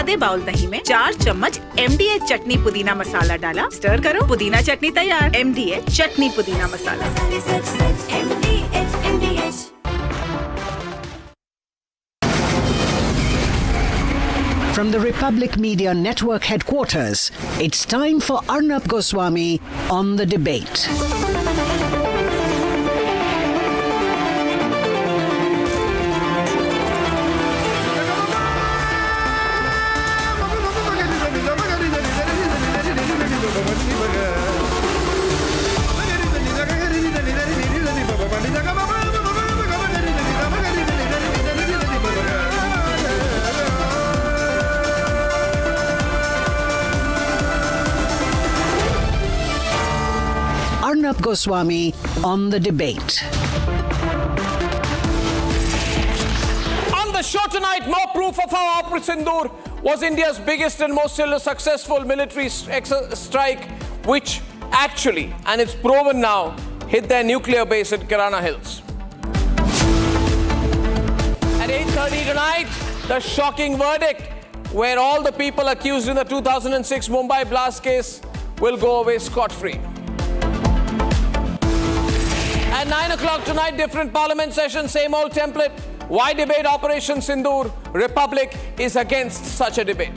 आधे बाउल दही में 4 चम्मच MDH चटनी पुदीना मसाला डाला, स्टर करो, पुदीना चटनी तैयार। MDH चटनी पुदीना मसाला। From the Republic Media Network headquarters, it's time for Arnab Goswami on the debate. Arnab Goswami on the debate. On the show tonight, more proof of how Operation Sindoor was India's biggest and most successful military strike, which actually, and it's proven now, hit their nuclear base at Kirana Hills. At 8:30 tonight, the shocking verdict, where all the people accused in the 2006 Mumbai blast case will go away scot-free. At 9 o'clock tonight, different parliament session, same old template. Why debate Operation Sindoor? Republic is against such a debate.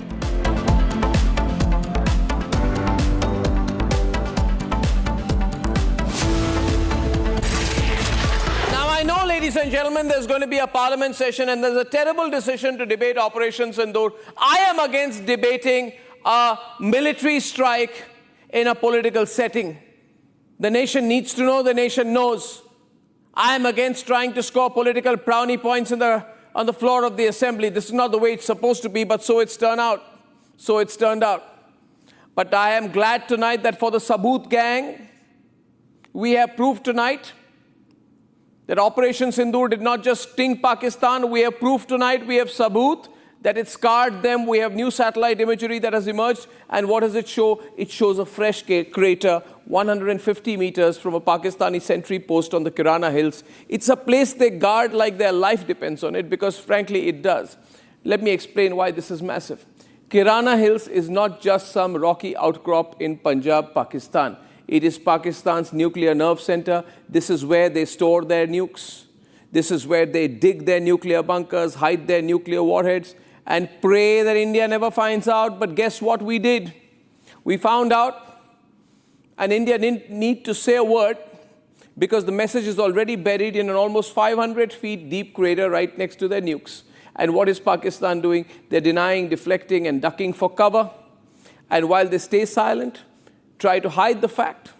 Now I know, ladies and gentlemen, there's going to be a parliament session and there's a terrible decision to debate Operation Sindoor. I am against debating a military strike in a political setting. The nation needs to know, the nation knows. I am against trying to score political brownie points on the floor of the assembly. This is not the way it's supposed to be, but so it's turned out. So it's turned out. But I am glad tonight that for the Saboot gang, we have proof tonight that Operation Sindoor did not just sting Pakistan. We have proof tonight, we have Saboot, that it scarred them. We have new satellite imagery that has emerged. And what does it show? It shows a fresh crater 150 meters from a Pakistani sentry post on the Kirana Hills. It's a place they guard like their life depends on it, because frankly it does. Let me explain why this is massive. Kirana Hills is not just some rocky outcrop in Punjab, Pakistan. It is Pakistan's nuclear nerve center. This is where they store their nukes. This is where they dig their nuclear bunkers, hide their nuclear warheads, and pray that India never finds out. But guess what we did? We found out, and India didn't need to say a word, because the message is already buried in an almost 500 feet deep crater right next to their nukes. And what is Pakistan doing? They're denying, deflecting, and ducking for cover. And while they stay silent, try to hide the fact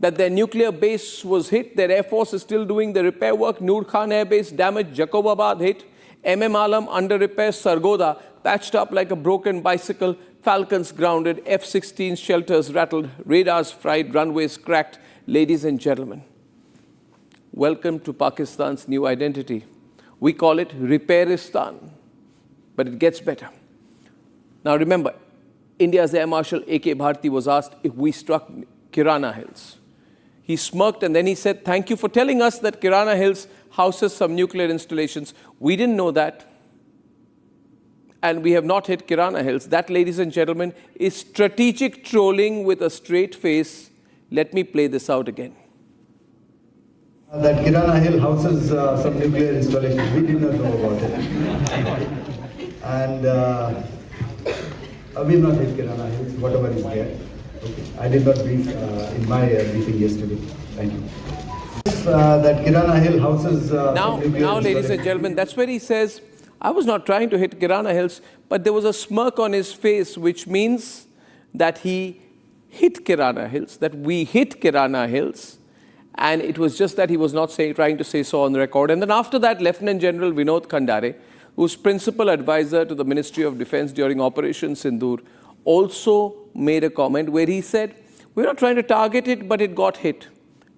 that their nuclear base was hit, their air force is still doing the repair work. Noor Khan Air Base damaged, Jacobabad hit, MM Alam under repair, Sargodha patched up like a broken bicycle, Falcons grounded, F-16 shelters rattled, radars fried, runways cracked. Ladies and gentlemen, welcome to Pakistan's new identity. We call it Repairistan, but it gets better. Now remember, India's Air Marshal A.K. Bharti was asked if we struck Kirana Hills. He smirked and then he said, "Thank you for telling us that Kirana Hills houses some nuclear installations. We didn't know that. And we have not hit Kirana Hills." That, ladies and gentlemen, is strategic trolling with a straight face. Let me play this out again. That Kirana Hill houses some nuclear installations. We did not know about it. And we have not hit Kirana Hills, whatever is there. Okay. I did not brief in my briefing yesterday. Thank you. That Kirana Hill houses now, ladies and gentlemen, that's where he says, I was not trying to hit Kirana Hills, but there was a smirk on his face, which means that he hit Kirana Hills, that we hit Kirana Hills, and it was just that he was not trying to say so on the record. And then after that, Lieutenant General Vinod Khandare, who's principal advisor to the Ministry of Defense during Operation Sindoor, also made a comment where he said, we're not trying to target it, but it got hit.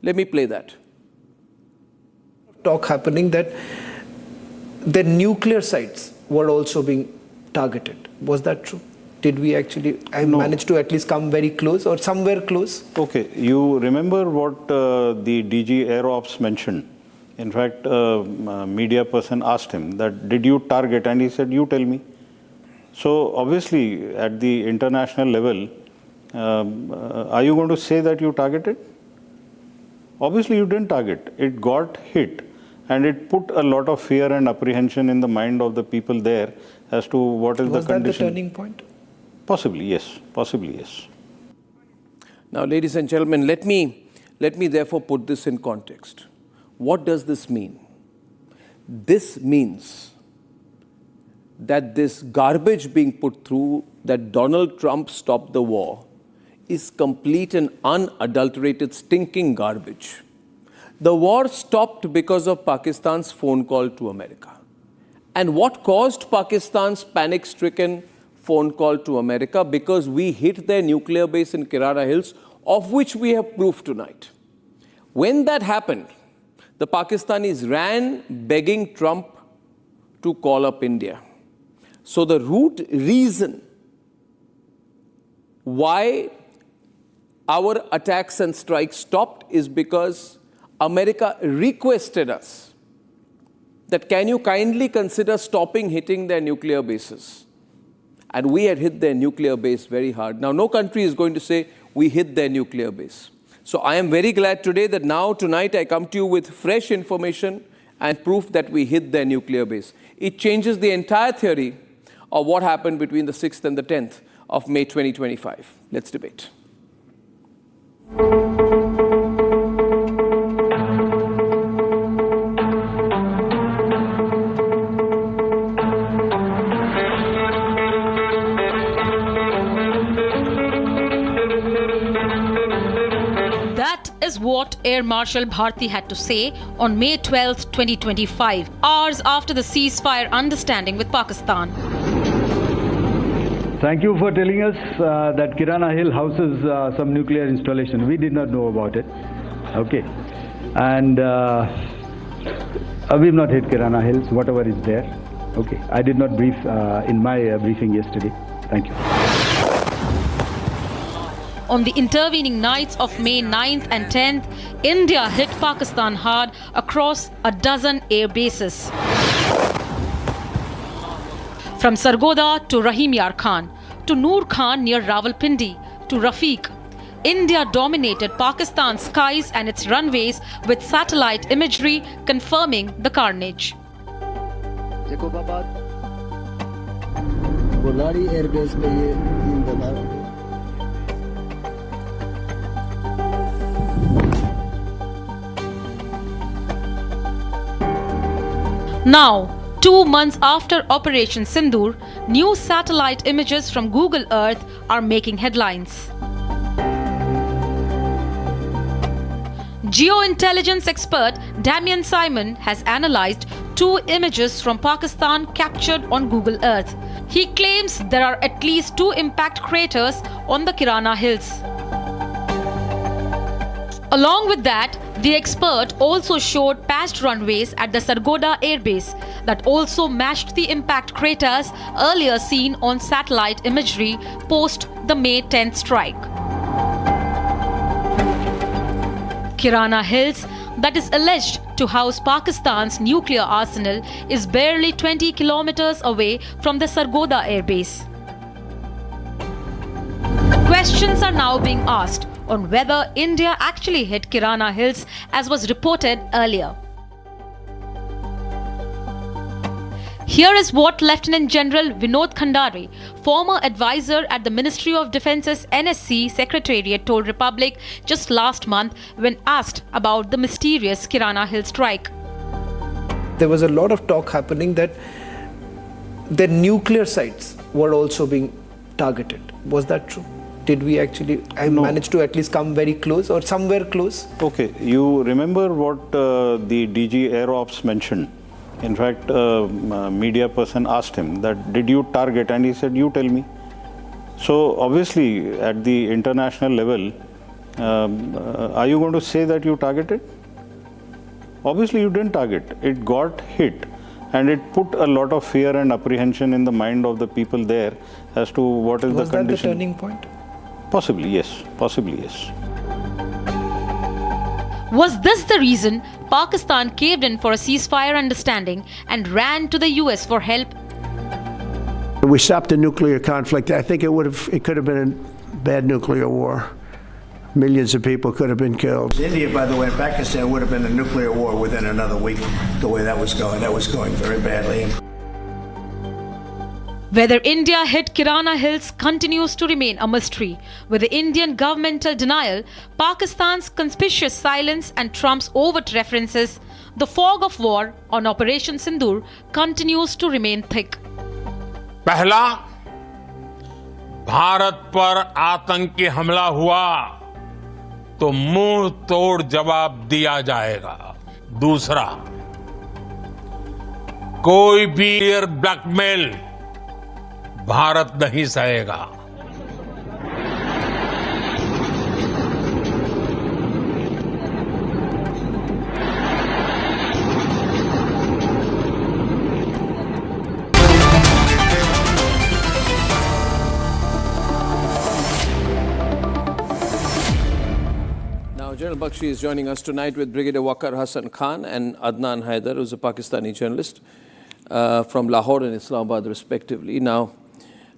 Let me play that. Talk happening that the nuclear sites were also being targeted. Was that true? Did we actually manage to at least come very close or somewhere close? Okay, you remember what the DG Air Ops mentioned. In fact, a media person asked him that, did you target? And he said, you tell me. So obviously, at the international level, are you going to say that you targeted? Obviously, you didn't target. It got hit, and it put a lot of fear and apprehension in the mind of the people there as to what is the condition. Was that the turning point? Possibly, yes. Possibly, yes. Now, ladies and gentlemen, let me therefore put this in context. What does this mean? This means that this garbage being put through, that Donald Trump stopped the war, is complete and unadulterated stinking garbage. The war stopped because of Pakistan's phone call to America. And what caused Pakistan's panic-stricken phone call to America? Because we hit their nuclear base in Kirana Hills, of which we have proof tonight. When that happened, the Pakistanis ran begging Trump to call up India. So the root reason why our attacks and strikes stopped is because America requested us that can you kindly consider stopping hitting their nuclear bases? And we had hit their nuclear base very hard. Now, no country is going to say we hit their nuclear base. So I am very glad today that now, tonight, I come to you with fresh information and proof that we hit their nuclear base. It changes the entire theory of what happened between the 6th and the 10th of May 2025. Let's debate. That is what Air Marshal Bharti had to say on May 12, 2025, hours after the ceasefire understanding with Pakistan. Thank you for telling us that Kirana Hill houses some nuclear installation. We did not know about it. Okay. And we've not hit Kirana Hills, whatever is there. Okay. I did not brief in my briefing yesterday. Thank you. On the intervening nights of May 9th and 10th, India hit Pakistan hard across a dozen air bases. From Sargodha to Rahim Yar Khan, to Noor Khan near Rawalpindi, to Rafiq, India dominated Pakistan's skies and its runways with satellite imagery confirming the carnage. airbase पे ये 3 दफा Now, 2 months after Operation Sindoor, new satellite images from Google Earth are making headlines. Geo-intelligence expert Damien Symon has analyzed 2 images from Pakistan captured on Google Earth. He claims there are at least 2 impact craters on the Kirana Hills. Along with that, the expert also showed patched runways at the Sargodha airbase that also matched the impact craters earlier seen on satellite imagery post the May 10th strike. Kirana Hills, that is alleged to house Pakistan's nuclear arsenal, is barely 20 kilometers away from the Sargodha airbase. Questions are now being asked on whether India actually hit Kirana Hills as was reported earlier. Here is what Lieutenant General Vinod Khandari, former advisor at the Ministry of Defence's NSC Secretariat, told Republic just last month when asked about the mysterious Kirana Hill strike. There was a lot of talk happening that the nuclear sites were also being targeted. Was that true? Did we actually manage to at least come very close or somewhere close? Okay, you remember what the DG Air Ops mentioned? In fact, a media person asked him that, did you target? And he said, you tell me. So obviously, at the international level, are you going to say that you targeted? Obviously, you didn't target. It got hit. And it put a lot of fear and apprehension in the mind of the people there as to what is the condition. Was that the turning point? Possibly, yes. Possibly, yes. Was this the reason Pakistan caved in for a ceasefire understanding and ran to the US for help? We stopped the nuclear conflict. I think it could have been a bad nuclear war. Millions of people could have been killed. India, by the way, and Pakistan would have been a nuclear war within another week, the way that was going. That was going very badly. Whether India hit Kirana Hills continues to remain a mystery, with the Indian governmental denial, Pakistan's conspicuous silence and Trump's overt references, the fog of war on Operation Sindoor continues to remain thick. पहला, भारत पर आतंकी हमला हुआ तो मुंह तोड़ जवाब दिया जाएगा। दूसरा, कोई भी ब्लैकमेल भारत नहीं सहेगा। Now, General Bakshi is joining us tonight with Brigadier Waqar Hassan Khan and Adnan Haider, who's a Pakistani journalist from Lahore and Islamabad, respectively. Now,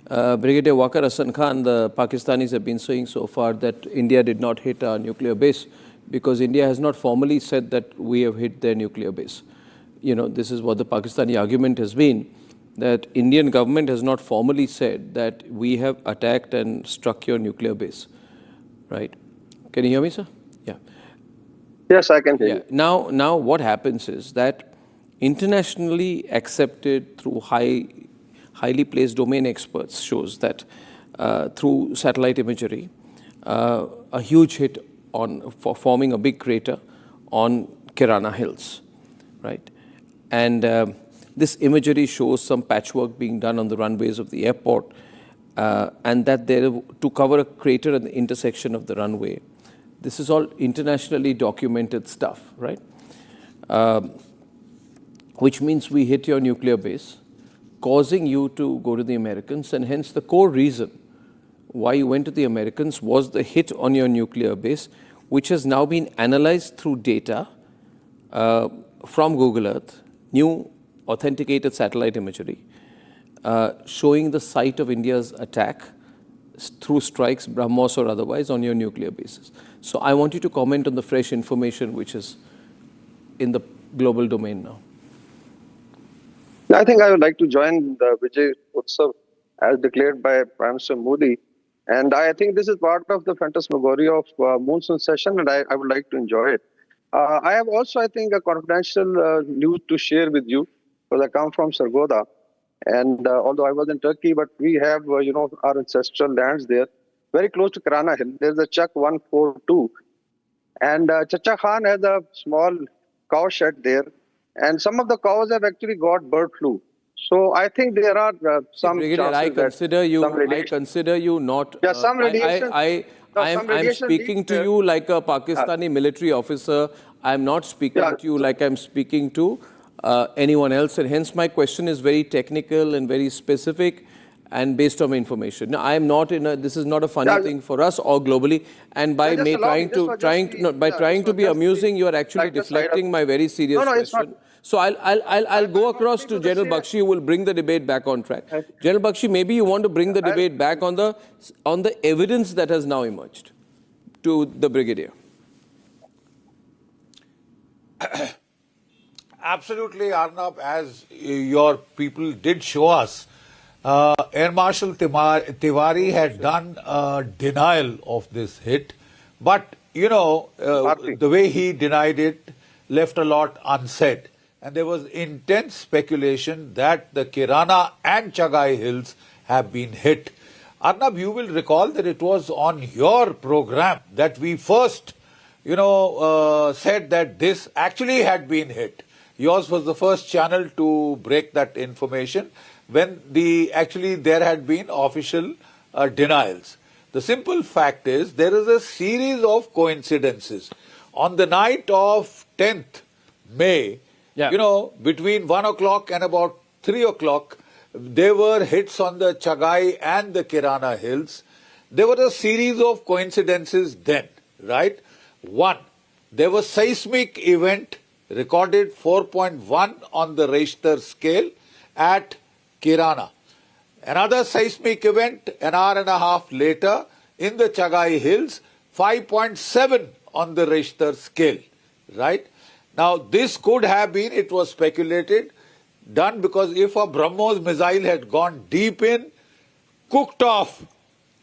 Brigadier Waqar Hassan Khan, the Pakistanis have been saying so far that India did not hit our nuclear base because India has not formally said that we have hit their nuclear base. You know, this is what the Pakistani argument has been, that Indian government has not formally said that we have attacked and struck your nuclear base, right? Can you hear me, sir? Yeah. Yes, I can hear you. Now what happens is that internationally accepted through highly placed domain experts shows that through satellite imagery, a huge hit for forming a big crater on Kirana Hills, right? And this imagery shows some patchwork being done on the runways of the airport, and that to cover a crater at the intersection of the runway. This is all internationally documented stuff, right? Which means we hit your nuclear base, causing you to go to the Americans, and hence the core reason why you went to the Americans was the hit on your nuclear base, which has now been analyzed through data from Google Earth, new authenticated satellite imagery, showing the site of India's attack through strikes, BrahMos or otherwise, on your nuclear bases. So I want you to comment on the fresh information which is in the global domain now. I think I would like to join the Vijay Utsav as declared by Prime Minister Modi. And I think this is part of the phantasmagoria of monsoon session, and I would like to enjoy it. I have also, I think, a confidential news to share with you, because I come from Sargodha. And although I was in Turkey, but we have, our ancestral lands there, very close to Kirana Hill. There's a Chak 142. And Chacha Khan has a small cow shed there. And some of the cows have actually got bird flu. So I think there are some Brigadier, I consider you not. Yeah, some radiation. I'm speaking to you like a Pakistani military officer. I'm not speaking to you like I'm speaking to anyone else. And hence my question is very technical and very specific and based on information. Now, I am not this is not a funny thing for us or globally. And by trying to be amusing, you are actually deflecting my very serious question. So I'll go across to General Bakshi, who will bring the debate back on track. General Bakshi, maybe you want to bring the debate back on the evidence that has now emerged to the Brigadier. Absolutely, Arnab, as your people did show us, Air Marshal Tiwari had done a denial of this hit, but the way he denied it left a lot unsaid. And there was intense speculation that the Kirana and Chagai Hills have been hit. Arnab, you will recall that it was on your program that we first, said that this actually had been hit. Yours was the first channel to break that information when there had been official denials. The simple fact is there is a series of coincidences. On the night of 10th May, between 1 o'clock and about 3 o'clock, there were hits on the Chagai and the Kirana Hills. There were a series of coincidences then, right? One, there was seismic event recorded 4.1 on the Richter scale at Kirana. Another seismic event an hour and a half later in the Chagai Hills, 5.7 on the Richter scale, right? Now, this could have been, it was speculated, done because if a BrahMos missile had gone deep in, cooked off,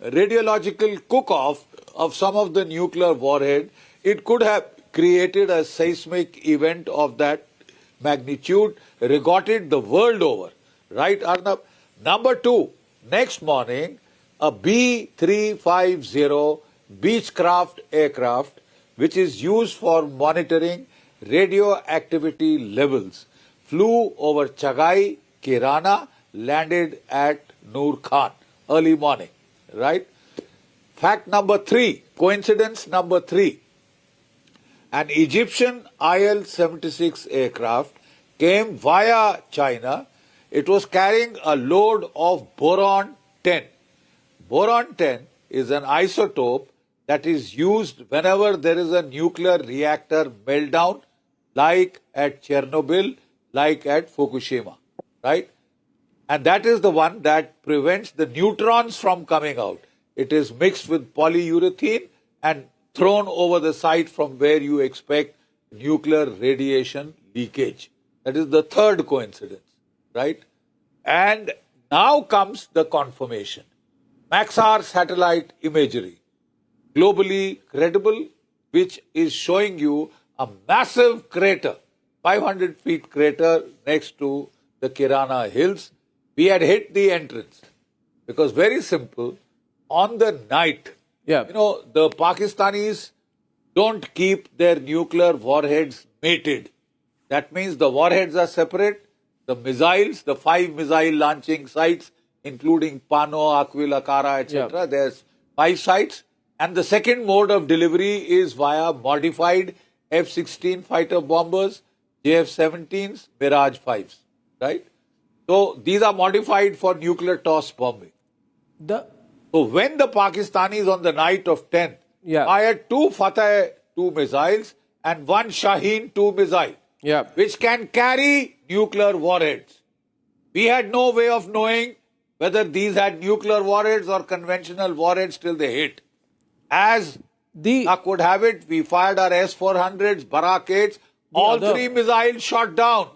radiological cook-off of some of the nuclear warhead, it could have created a seismic event of that magnitude, regarded the world over. Right, Arnab? Number two, next morning, a B-350 Beechcraft aircraft, which is used for monitoring radioactivity levels, flew over Chagai, Kirana, landed at Noor Khan, early morning, right? Fact number three, coincidence number three. An Egyptian IL-76 aircraft came via China. It was carrying a load of boron-10. Boron-10 is an isotope that is used whenever there is a nuclear reactor meltdown, like at Chernobyl, like at Fukushima, right? And that is the one that prevents the neutrons from coming out. It is mixed with polyurethane and thrown over the site from where you expect nuclear radiation leakage. That is the third coincidence, right? And now comes the confirmation. Maxar satellite imagery, globally credible, which is showing you a massive crater, 500 feet crater next to the Kirana Hills. We had hit the entrance because very simple, on the night, the Pakistanis don't keep their nuclear warheads mated. That means the warheads are separate. The missiles, the 5 missile launching sites, including Pano, Aquila, Kara, etc. There's 5 sites. And the second mode of delivery is via modified F-16 fighter bombers, JF-17s, Mirage 5s, right? So these are modified for nuclear toss bombing. So when the Pakistanis on the night of 10th fired 2 Fateh 2 missiles and 1 Shaheen 2 missile, which can carry nuclear warheads. We had no way of knowing whether these had nuclear warheads or conventional warheads till they hit. As luck would have it, we fired our S-400s, Barak-8s, all 3 missiles shot down.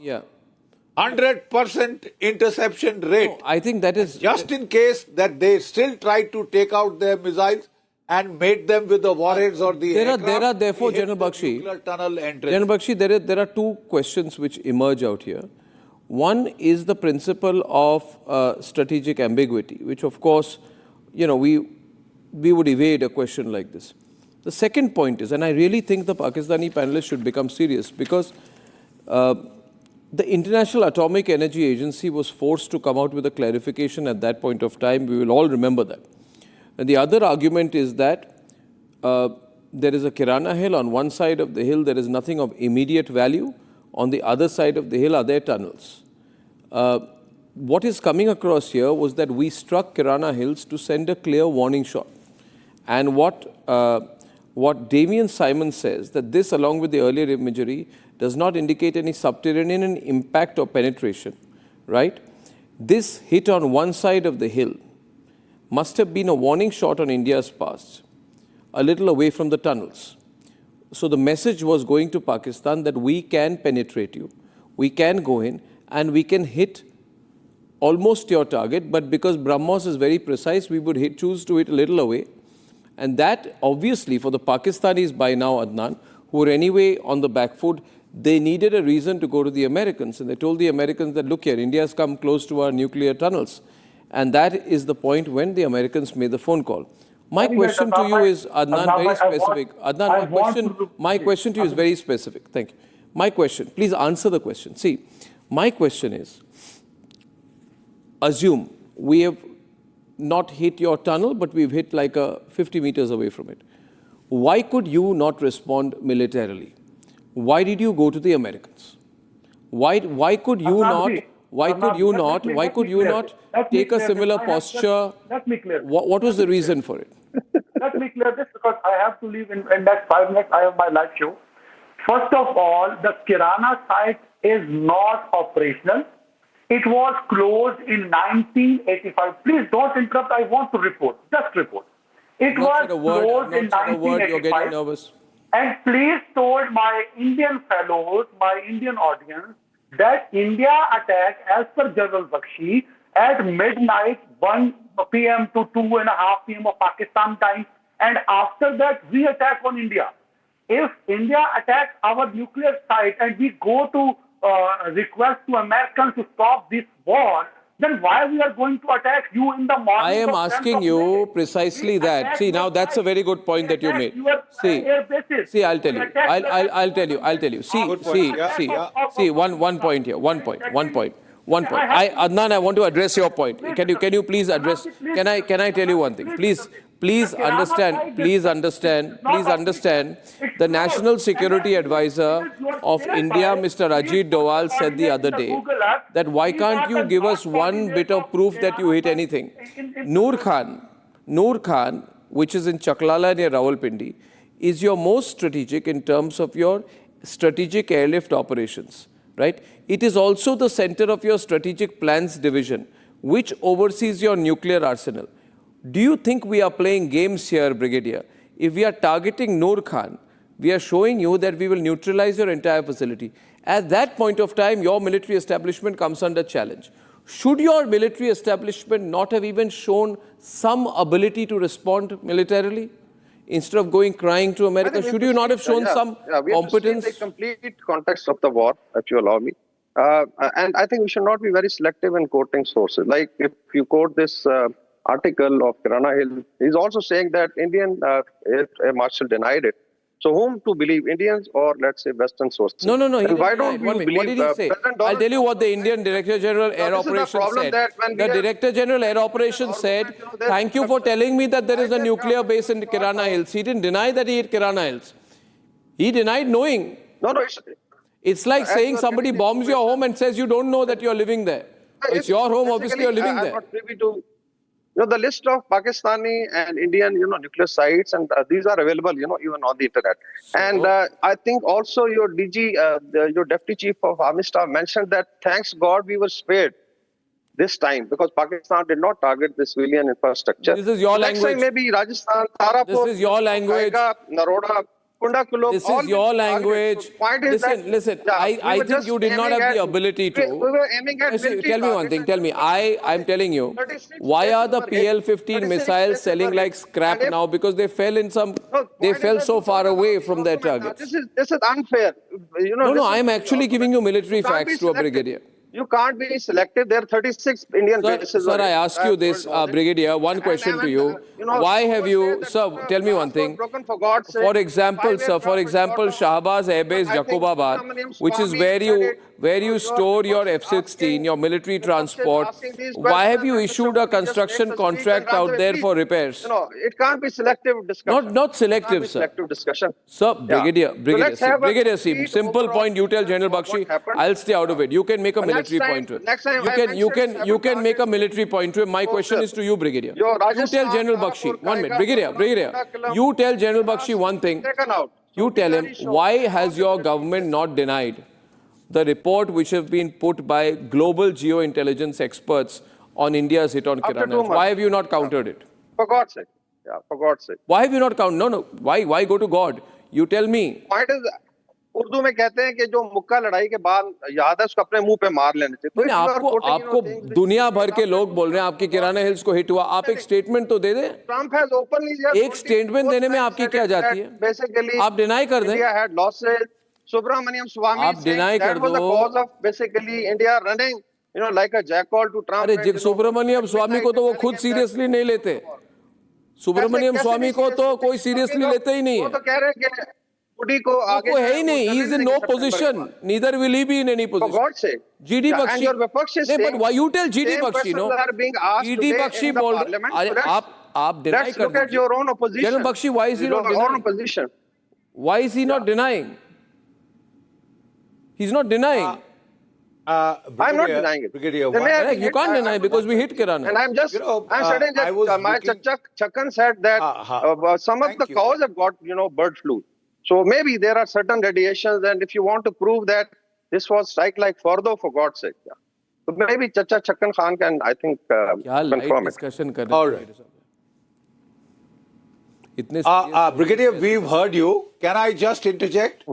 100% interception rate. No, I think that is... Just in case that they still tried to take out their missiles and made them with the warheads or the aircraft. There are therefore, General Bakshi, there are 2 questions which emerge out here. One is the principle of strategic ambiguity, which of course, we would evade a question like this. The second point is, and I really think the Pakistani panelists should become serious, because the International Atomic Energy Agency was forced to come out with a clarification at that point of time. We will all remember that. And the other argument is that there is a Kirana Hill. On one side of the hill, there is nothing of immediate value. On the other side of the hill are there tunnels. What is coming across here was that we struck Kirana Hills to send a clear warning shot. And what Damien Symon says, that this, along with the earlier imagery, does not indicate any subterranean impact or penetration, right? This hit on one side of the hill must have been a warning shot on India's past, a little away from the tunnels. So the message was going to Pakistan that we can penetrate you, we can go in, and we can hit almost your target, but because BrahMos is very precise, we would choose to hit a little away. And that, obviously, for the Pakistanis by now, Adnan, who were anyway on the back foot, they needed a reason to go to the Americans. And they told the Americans that, look here, India has come close to our nuclear tunnels. And that is the point when the Americans made the phone call. My question to you is, Adnan, very specific. Adnan, my question to you is very specific. Thank you. My question, please answer the question. See, my question is, assume we have not hit your tunnel, but we've hit like 50 meters away from it. Why could you not respond militarily? Why did you go to the Americans? Why could you not? Why could you not take a similar posture? Let me clear. What was the reason for it? Let me clear this, because I have to leave in next 5 minutes. I have my live show. First of all, the Kirana site is not operational. It was closed in 1985. Please don't interrupt. I want to report. Just report. It was closed in 1985. You're getting nervous. And please told my Indian fellows, my Indian audience, that India attacked, as per General Bakshi, at midnight, 1 p.m. to 2:30 p.m. of Pakistan time. And after that, we attack on India. If India attacks our nuclear site and we go to request to Americans to stop this war, then why we are going to attack you in the morning? I am of 10th asking of you May? precisely that. See, now that's a very good point that you made. See, I'll tell you. I'll tell you. See, one point here. One point. Adnan, I want to address your point. Can you please address? Can I tell you one thing? Please understand. The National Security Advisor of India, Mr. Ajit Doval, said the other day that why can't you give us one bit of proof that you hit anything? Noor Khan, which is in Chaklala near Rawalpindi, is your most strategic in terms of your strategic airlift operations, right? It is also the center of your strategic plans division, which oversees your nuclear arsenal. Do you think we are playing games here, Brigadier? If we are targeting Noor Khan, we are showing you that we will neutralize your entire facility. At that point of time, your military establishment comes under challenge. Should your military establishment not have even shown some ability to respond militarily? Instead of going crying to America, should you not have shown some competence? We have to see the complete context of the war, if you allow me. And I think we should not be very selective in quoting sources. Like if you quote this article of Kirana Hills, he's also saying that Indian Air Marshal denied it. So whom to believe, Indians or let's say Western sources? No. Why don't you believe? What did he say? I'll tell you what the Indian Director General Air Operations said. The Director General Air Operations said, thank you for telling me that there is a nuclear base in Kirana Hills. He didn't deny that he hit Kirana Hills. He denied knowing. It's like saying somebody bombs your home and says you don't know that you're living there. It's your home, obviously you're living there. The list of Pakistani and Indian, nuclear sites, and these are available, even on the internet. And I think also your DG, your Deputy Chief of Army Staff mentioned that thanks God we were spared this time because Pakistan did not target the civilian infrastructure. This is your language. Next time maybe Rajasthan, Tarapur, this is your language. Naroda, Kundakulum. This is your language. Listen. I think you did not have the ability to. We were aiming at tell me one thing. Tell me. I'm telling you. Why are the PL-15 missiles selling like scrap now? Because they fell in some. They fell so far away from their targets. This is unfair. No. I'm actually giving you military facts to a brigadier. You can't be selective. There are 36 Indian bases. Sir, I ask you this, Brigadier, one question to you. Why have you, sir, tell me one thing. For example, Shahbaz Airbase, Jacobabad, which is where you store your F-16, your military transport. Why have you issued a construction contract out there for repairs? No, it can't be selective discussion. Not selective, sir. Selective discussion. Sir, Brigadier, simple point. You tell General Bakshi, I'll stay out of it. You can make a military point to it. You can make a military point to it. My question is to you, Brigadier. You tell General Bakshi, 1 minute, Brigadier, you tell General Bakshi one thing. You tell him, why has your government not denied the report which has been put by global geo-intelligence experts on India's hit on Kirana? Why have you not countered it? For God's sake. For God's sake. Why have you not countered? No. Why go to God? You tell me. Point is, Urdu में कहते हैं कि जो मुक्का लड़ाई के बाद याद है उसको अपने मुंह पे मार लेने चाहिए। आपको दुनिया भर के लोग बोल रहे हैं आपकी किराना हिल्स को हिट हुआ, आप एक स्टेटमेंट तो दे दें। ट्रम्प हैज ओपनली एक स्टेटमेंट देने में आपकी क्या जाती है? बेसिकली आप डिनाई कर दें। India had losses, Subramanian Swamy आप डिनाई कर दो। Cause of basically India running like a jackal to Trump. अरे सुब्रमण्यम स्वामी को तो वो खुद सीरियसली नहीं लेते। सुब्रमण्यम स्वामी को तो कोई सीरियसली लेते ही नहीं है। वो तो कह रहे हैं कि को आगे है ही नहीं, he is in no position, neither will he be in any position. For God's sake. GD Bakshi, but why you tell GD Bakshi, no? GD Bakshi बोल रहे, आप deny कर look at your own opposition. General Bakshi, why is he not denying? Why is he not denying? He's not denying. I'm not denying it. Brigadier, you can't deny because we hit Kirana. And I'm saying that my Chakkan said that some of the cows have got, bird flu. So maybe there are certain radiations, and if you want to prove that this was strike like Fardo, for God's sake. So maybe Chacha Chakkan Khan can, I think, confirm it. discussion कर All right. Brigadier, we've heard you. Can I just interject?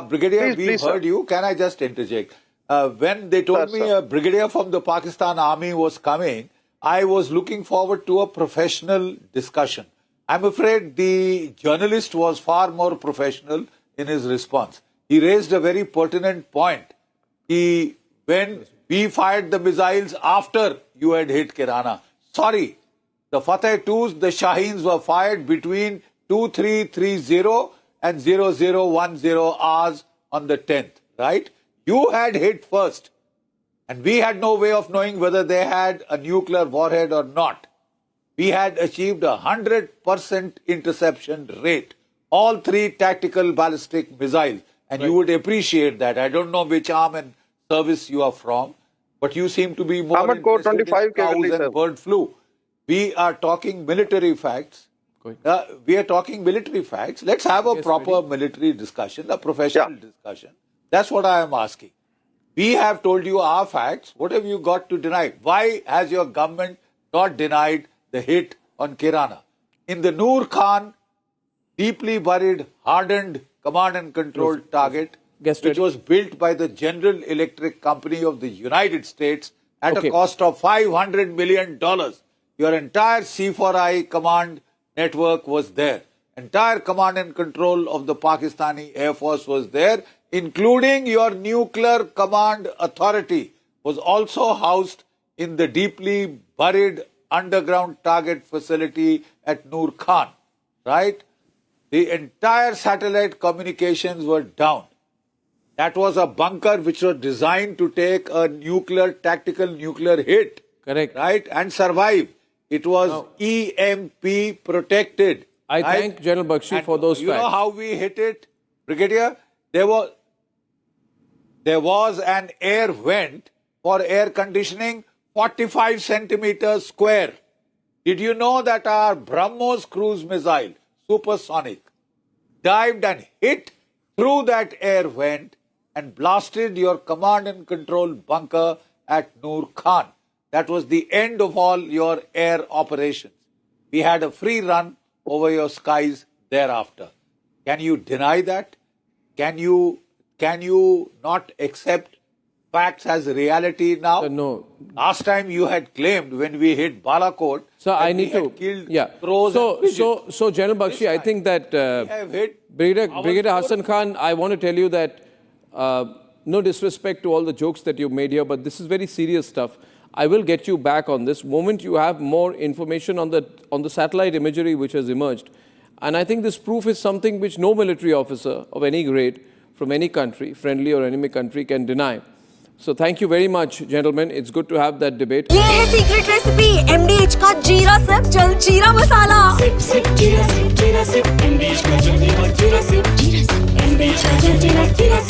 Brigadier, we've heard you. Can I just interject? When they told me a brigadier from the Pakistan Army was coming, I was looking forward to a professional discussion. I'm afraid the journalist was far more professional in his response. He raised a very pertinent point. When we fired the missiles after you had hit Kirana, sorry, the Fateh 2s, the Shaheens were fired between 2330 and 0010 hours on the 10th, right? You had hit first. And we had no way of knowing whether they had a nuclear warhead or not. We had achieved 100% interception rate. All 3 tactical ballistic missiles. And you would appreciate that. I don't know which arm and service you are from, but you seem to be more interested in cows and bird flu. We are talking military facts. We are talking military facts. Let's have a proper military discussion, a professional discussion. That's what I am asking. We have told you our facts. What have you got to deny? Why has your government not denied the hit on Kirana? In the Noor Khan, deeply buried, hardened command and control target, which was built by the General Electric Company of the United States at a cost of $500 million. Your entire C4I command network was there. Entire command and control of the Pakistani Air Force was there, including your nuclear command authority was also housed in the deeply buried underground target facility at Noor Khan, right? The entire satellite communications were down. That was a bunker which was designed to take a tactical nuclear hit. Correct. Right? And survive. It was EMP protected. I thank General Bakshi for those facts. You know how we hit it, Brigadier? There was an air vent for air conditioning 45 centimeters square. Did you know that our BrahMos cruise missile, supersonic, dived and hit through that air vent and blasted your command and control bunker at Noor Khan? That was the end of all your air operations. We had a free run over your skies thereafter. Can you deny that? Can you not accept facts as reality now? No. Last time you had claimed when we hit Balakot, so I need to killed So General Bakshi, I think that Brigadier Hassan Khan, I want to tell you that no disrespect to all the jokes that you made here, but this is very serious stuff. I will get you back on this moment you have more information on the satellite imagery which has emerged. And I think this proof is something which no military officer of any grade from any country, friendly or enemy country, can deny. So thank you very much, gentlemen. It's good to have that debate. ये है secret recipe MDH का जीरा SIP जल जीरा मसाला. Sip sip जीरा sip MDH का जल जीरा sip. MDH का जल जीरा sip.